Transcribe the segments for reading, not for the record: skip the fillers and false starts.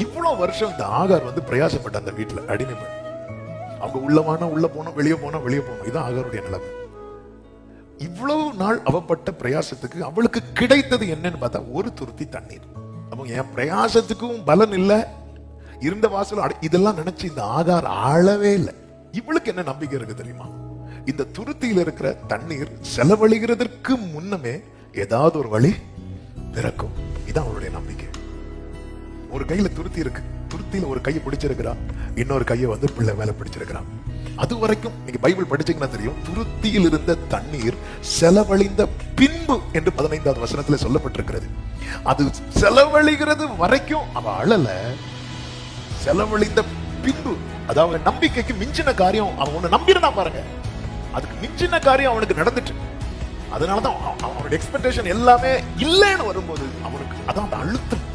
இவ்வளவு வருஷம் இந்த ஆகார் வந்து பிரயாசப்பட்ட அந்த வீட்டுல அடிமைப்பட்ட, அவங்க உள்ளவானா உள்ள போனோம், வெளியே போனோம் வெளியே போனோம். இதான் ஆகாருடைய நிலைமை. இவ்வளவு நாள் அவப்பட்ட பிரயாசத்துக்கு அவளுக்கு கிடைத்தது என்னன்னு பார்த்தா ஒரு துருத்தி தண்ணீர். அப்போ என் பிரயாசத்துக்கும் பலன் இல்ல, இருந்த வாசல் இதெல்லாம் நினைச்சு இந்த ஆகார் ஆளவே இல்லை. இவளுக்கு என்ன நம்பிக்கை இருக்கு தெரியுமா? இந்த துருத்தியில இருக்கிற தண்ணீர் செலவழிகிறதற்கு முன்னமே ஏதாவது ஒரு வழி பிறக்கும். இதான் அவளுடைய நம்பிக்கை. ஒரு கையில துருத்தி இருக்கு, துருத்தியில ஒரு கையை பிடிச்சிருக்கிறா, இன்னொரு கையை வந்து பிள்ளை மேல பிடிச்சிருக்கிறான். அது வரைக்கும் நீங்க பைபிள் படிச்சீங்கன்னா தெரியும், துருத்தியில் இருந்த தண்ணீர் செலவழிந்த பின்பு என்று 15வது வசனத்துல சொல்லப்பட்டிருக்கிறது. அது செலவழிகிறது வரைக்கும் அவ அழல, செலவழிந்த பின்பு, அதாவது நம்பிக்கைக்கு மிஞ்சின காரியம் அவன் ஒண்ணு நம்பினா பாருங்க, அதுக்கு மிஞ்சின காரியம் அவனுக்கு நடந்துட்டு. அதனாலதான் அவனோட எக்ஸ்பெக்டேஷன் எல்லாமே இல்லைன்னு வரும்போது அவனுக்கு அதான் அந்த அழுத்தம்.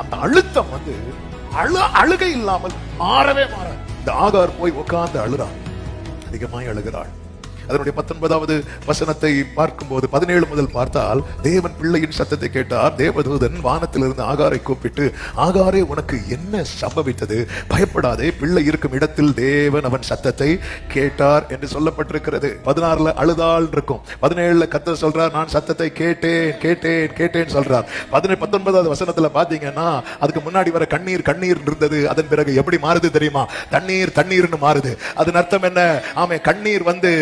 அந்த அழுத்தம் வந்து அழுகை இல்லாமல் மாறவே மாற. இந்த ஆகார் போய் உட்கார்ந்து அழுறான், அதிகமாய் அழுகிறாள். அதனுடைய 19வது வசனத்தை பார்க்கும்போது 17 முதல் பார்த்தால், தேவன் பிள்ளையின் சத்தத்தை கேட்டார். தேவதூதன் வானத்திலிருந்து ஆகாரை கூப்பிட்டு, ஆகாரே உனக்கு என்ன சம்பவித்தது? பயப்படாதே, பிள்ளை இருக்கும் இடத்தில் தேவன் அவன் சத்தத்தை கேட்டார் என்று சொல்லப்பட்டிருக்கிறது. 16ல அழுதாள் இருக்கும், 17ல கர்த்தர் சொல்றார், நான் சத்தத்தை கேட்டேன் கேட்டேன் கேட்டேன் சொல்றார். 19வது வசனத்துல பாத்தீங்கன்னா அதுக்கு முன்னாடி வர கண்ணீர் கண்ணீர் இருந்தது, அதன் பிறகு எப்படி மாறுது தெரியுமா? தண்ணீர் தண்ணீர்னு மாறுது. அதன் அர்த்தம் என்ன? ஆமே, கண்ணீர் வந்து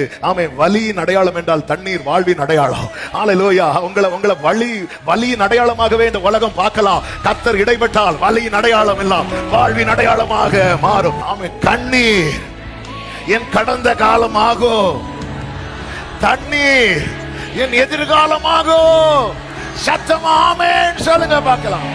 வலியின் அடையாளம் என்றால் தண்ணீர் வாழ்வின் அடையாளம். ஹல்லேலூயா. உங்களை வலியின் அடையாளமாகவே இந்த உலகம் பார்க்கலாம். கர்த்தர் இடைப்பட்டால் வலியின் அடையாளம் எல்லாம் வாழ்வின் அடையாளமாக மாறும். ஆமே, கண்ணீர் என் கடந்த காலமாகும், தண்ணீர் என் எதிர்காலமாகும். சத்தமா ஆமென் சொல்லுங்க பார்க்கலாம்.